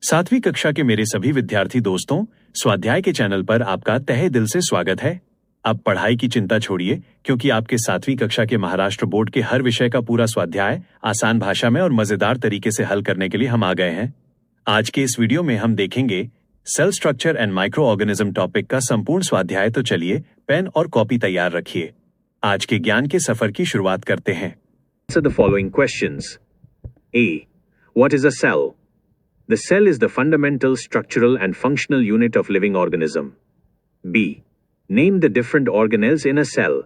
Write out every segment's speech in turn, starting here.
सातवीं कक्षा के मेरे सभी विद्यार्थी दोस्तों, स्वाध्याय के चैनल पर आपका तहे दिल से स्वागत है। अब पढ़ाई की चिंता छोड़िए, क्योंकि आपके सातवीं कक्षा के महाराष्ट्र बोर्ड के हर विषय का पूरा स्वाध्याय आसान भाषा में और मजेदार तरीके से हल करने के लिए हम आ गए हैं। आज के इस वीडियो में हम देखेंगे cell structure and micro organism topic का संपूर्ण स्वाध्याय। तो चलिए पेन और कॉपी तैयार रखिए। आज के ज्ञान के सफर की शुरुआत करते हैं। Answer the following questions. A. What is a cell? The cell is the fundamental structural and functional unit of living organism. B. Name the different organelles in a cell.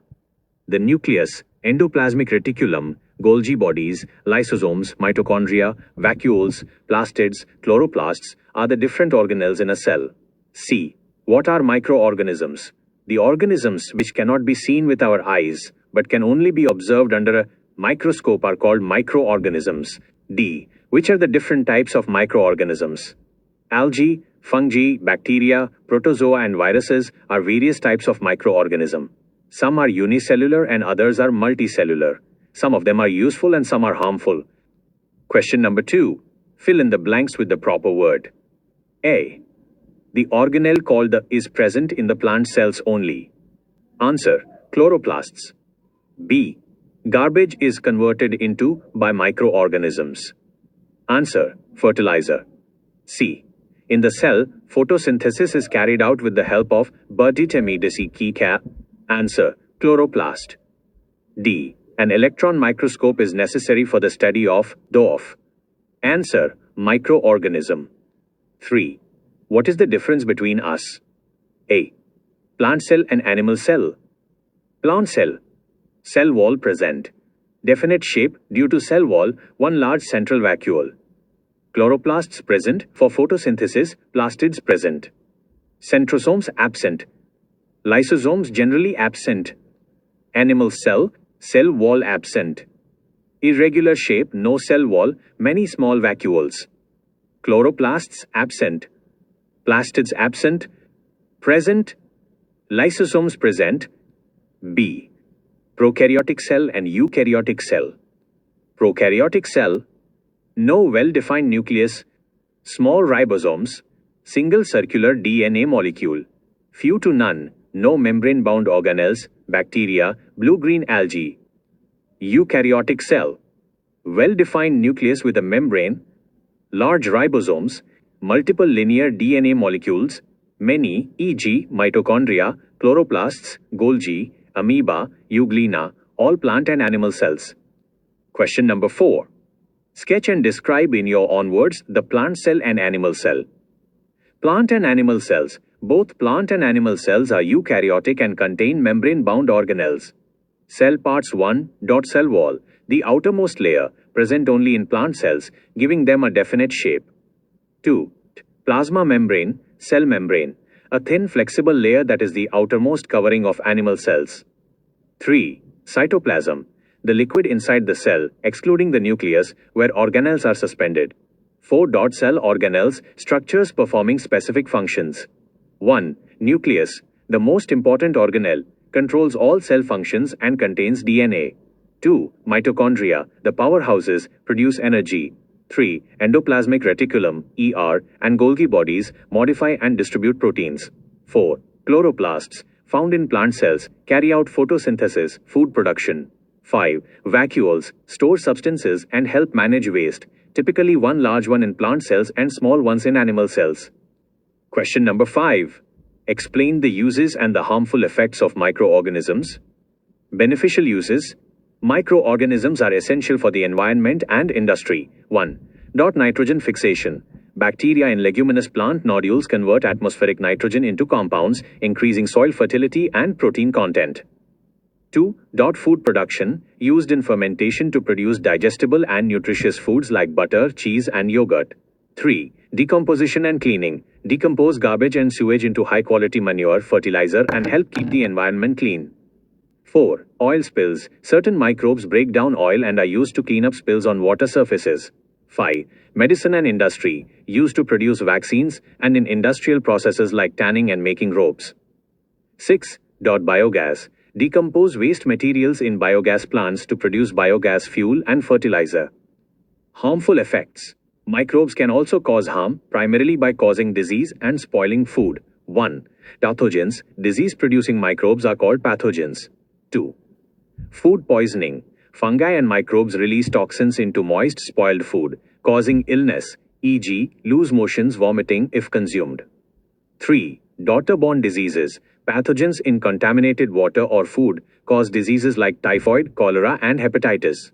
The nucleus, endoplasmic reticulum, Golgi bodies, lysosomes, mitochondria, vacuoles, plastids, chloroplasts are the different organelles in a cell. C. What are microorganisms? The organisms which cannot be seen with our eyes but can only be observed under a microscope are called microorganisms. D. Which are the different types of microorganisms? Algae, fungi, bacteria, protozoa and viruses are various types of microorganism. Some are unicellular and others are multicellular. Some of them are useful and some are harmful. Question number 2. Fill in the blanks with the proper word. A. The organelle called the is present in the plant cells only. Answer. Chloroplasts. B. Garbage is converted into by microorganisms. Answer. Fertilizer. C. In the cell, photosynthesis is carried out with the help of Balbharati. Answer. Chloroplast. D. An electron microscope is necessary for the study of DOF. Answer. Microorganism. 3. What is the difference between us? A. Plant cell and animal cell. Plant cell. Cell wall present. Definite shape due to cell wall, one large central vacuole. Chloroplasts present for photosynthesis, plastids present. Centrosomes absent. Lysosomes generally absent. Animal cell, cell wall absent. Irregular shape, no cell wall, many small vacuoles. Chloroplasts absent. Plastids absent. Present. Lysosomes present. B. Prokaryotic cell and eukaryotic cell. Prokaryotic cell. No well-defined nucleus. Small ribosomes. Single circular DNA molecule. Few to none. No membrane-bound organelles, bacteria, blue-green algae. Eukaryotic cell. Well-defined nucleus with a membrane. Large ribosomes. Multiple linear DNA molecules. Many, e.g. mitochondria, chloroplasts, Golgi, amoeba, euglena, all plant and animal cells. Question number 4. Sketch and describe in your own words the plant cell and animal cell. Plant and animal cells. Both plant and animal cells are eukaryotic and contain membrane-bound organelles. Cell parts 1. Cell wall. The outermost layer, present only in plant cells, giving them a definite shape. 2. Plasma membrane, cell membrane. A thin flexible layer that is the outermost covering of animal cells. 3. Cytoplasm. The liquid inside the cell, excluding the nucleus, where organelles are suspended. 4. Cell organelles, structures performing specific functions. 1. Nucleus. The most important organelle, controls all cell functions and contains DNA. 2. Mitochondria. The powerhouses, produce energy. 3. Endoplasmic reticulum, ER, and Golgi bodies, modify and distribute proteins. 4. Chloroplasts, found in plant cells, carry out photosynthesis, food production. 5. Vacuoles, store substances and help manage waste, typically one large one in plant cells and small ones in animal cells. Question number 5. Explain the uses and the harmful effects of microorganisms. Beneficial uses. Microorganisms are essential for the environment and industry. 1. Nitrogen fixation. Bacteria in leguminous plant nodules convert atmospheric nitrogen into compounds, increasing soil fertility and protein content. 2. Food production, used in fermentation to produce digestible and nutritious foods like butter, cheese, and yogurt. 3. Decomposition and cleaning, decompose garbage and sewage into high-quality manure, fertilizer, and help keep the environment clean. 4. Oil spills, certain microbes break down oil and are used to clean up spills on water surfaces. 5. Medicine and industry, used to produce vaccines and in industrial processes like tanning and making ropes. 6. Biogas, decompose waste materials in biogas plants to produce biogas fuel and fertilizer. Harmful effects. Microbes can also cause harm, primarily by causing disease and spoiling food. 1. Pathogens. Disease-producing microbes are called pathogens. 2. Food poisoning. Fungi and microbes release toxins into moist, spoiled food, causing illness, e.g., loose motions, vomiting if consumed. 3. Waterborne diseases. Pathogens in contaminated water or food cause diseases like typhoid, cholera, and hepatitis.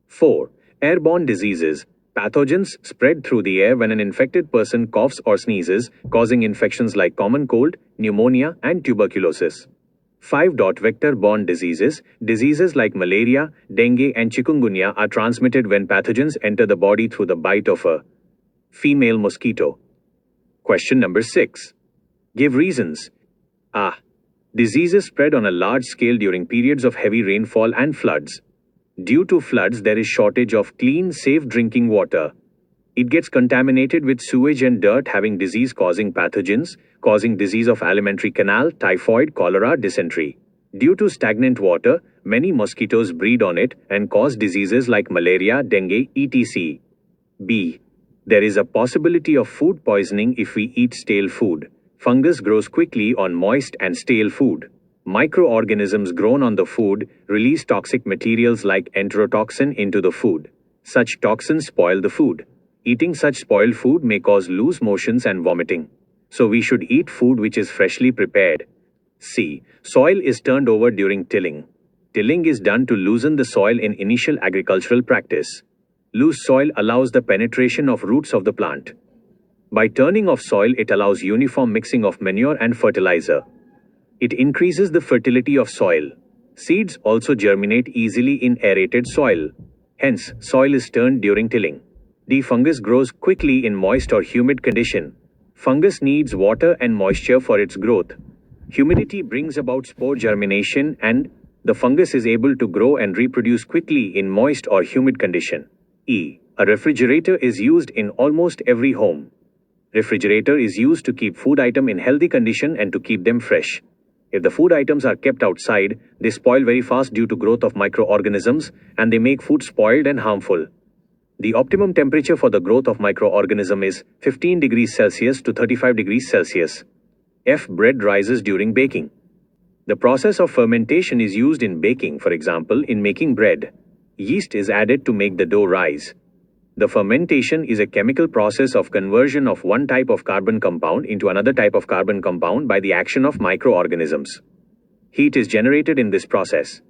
4. Airborne diseases. Pathogens spread through the air when an infected person coughs or sneezes, causing infections like common cold, pneumonia, and tuberculosis. 5. Vector-borne diseases. Diseases like malaria, dengue, and chikungunya are transmitted when pathogens enter the body through the bite of a female mosquito. Question number 6. Give reasons. A. Diseases spread on a large scale during periods of heavy rainfall and floods. Due to floods, there is shortage of clean, safe drinking water. It gets contaminated with sewage and dirt, having disease-causing pathogens, causing disease of alimentary canal, typhoid, cholera, dysentery. Due to stagnant water, many mosquitoes breed on it and cause diseases like malaria, dengue, etc. B. There is a possibility of food poisoning if we eat stale food. Fungus grows quickly on moist and stale food. Microorganisms grown on the food release toxic materials like enterotoxin into the food. Such toxins spoil the food. Eating such spoiled food may cause loose motions and vomiting. So we should eat food which is freshly prepared. C. Soil is turned over during tilling. Tilling is done to loosen the soil in initial agricultural practice. Loose soil allows the penetration of roots of the plant. By turning of soil, it allows uniform mixing of manure and fertilizer. It increases the fertility of soil. Seeds also germinate easily in aerated soil. Hence, soil is turned during tilling. The fungus grows quickly in moist or humid condition. Fungus needs water and moisture for its growth. Humidity brings about spore germination, and the fungus is able to grow and reproduce quickly in moist or humid condition. E. A refrigerator is used in almost every home. Refrigerator is used to keep food items in healthy condition and to keep them fresh. If the food items are kept outside, they spoil very fast due to growth of microorganisms, and they make food spoiled and harmful. The optimum temperature for the growth of microorganism is 15 degrees Celsius to 35 degrees Celsius. F. Bread rises during baking. The process of fermentation is used in baking, for example, in making bread. Yeast is added to make the dough rise. The fermentation is a chemical process of conversion of one type of carbon compound into another type of carbon compound by the action of microorganisms. Heat is generated in this process.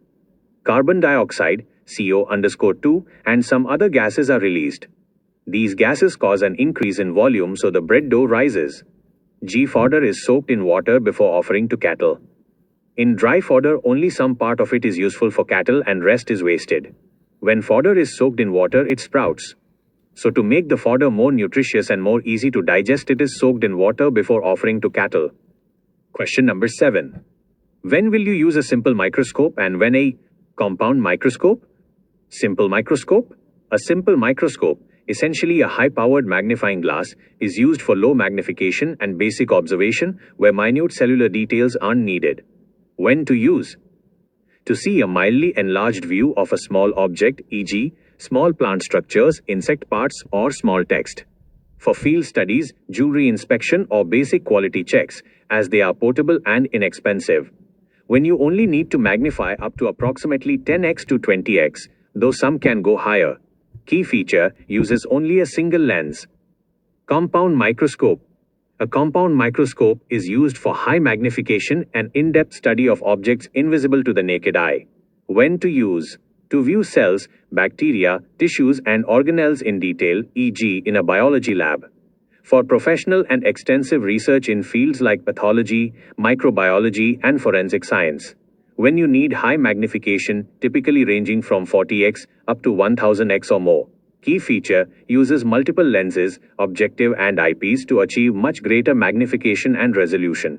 Carbon dioxide, CO_2, and some other gases are released. These gases cause an increase in volume, so the bread dough rises. G. Fodder is soaked in water before offering to cattle. In dry fodder, only some part of it is useful for cattle and rest is wasted. When fodder is soaked in water, it sprouts. So to make the fodder more nutritious and more easy to digest, it is soaked in water before offering to cattle. Question number 7. When will you use a simple microscope and when a compound microscope? Simple microscope. A simple microscope, essentially a high-powered magnifying glass, is used for low magnification and basic observation where minute cellular details aren't needed. When to use? To see a mildly enlarged view of a small object, e.g., small plant structures, insect parts, or small text. For field studies, jewelry inspection, or basic quality checks, as they are portable and inexpensive. When you only need to magnify up to approximately 10x to 20x, though some can go higher. Key feature: uses only a single lens. Compound microscope. A compound microscope is used for high magnification and in-depth study of objects invisible to the naked eye. When to use? To view cells, bacteria, tissues, and organelles in detail, e.g., in a biology lab. For professional and extensive research in fields like pathology, microbiology, and forensic science. When you need high magnification, typically ranging from 40x up to 1000x or more. Key feature: uses multiple lenses, objective, and eyepiece to achieve much greater magnification and resolution.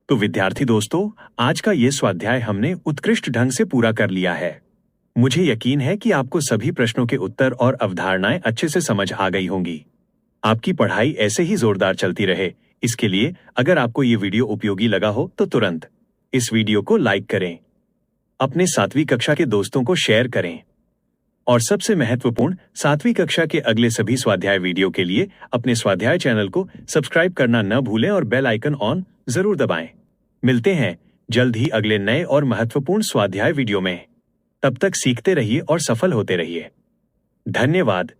तो विद्यार्थी दोस्तों, आज का ये स्वाध्याय हमने उत्कृष्ट ढंग से पूरा कर लिया है। मुझे यकीन है कि आपको सभी प्रश्नों के उत्तर और अवधारणाएं अच्छे से समझ आ गई होंगी। आपकी पढ़ाई ऐसे ही जोरदार चलती रहे, इसके लिए अगर आपको ये वीडियो उपयोगी लगा हो तो तुरंत इस वीडियो को लाइक करें, अपने 7वीं कक्षा के दोस्तों को शेयर करें और सबसे महत्वपूर्ण, 7वीं कक्षा के अगले सभी स्वाध्याय वीडियो के लिए अपने स्वाध्याय चैनल को सब्सक्राइब करना न भूलें और बेल आइकन ऑन जरूर दबाएं। मिलते हैं जल्द ही अगले नए और महत्वपूर्ण स्वाध्याय वीडियो में। तब तक सीखते रहिए और सफल होते रहिए। धन्यवाद।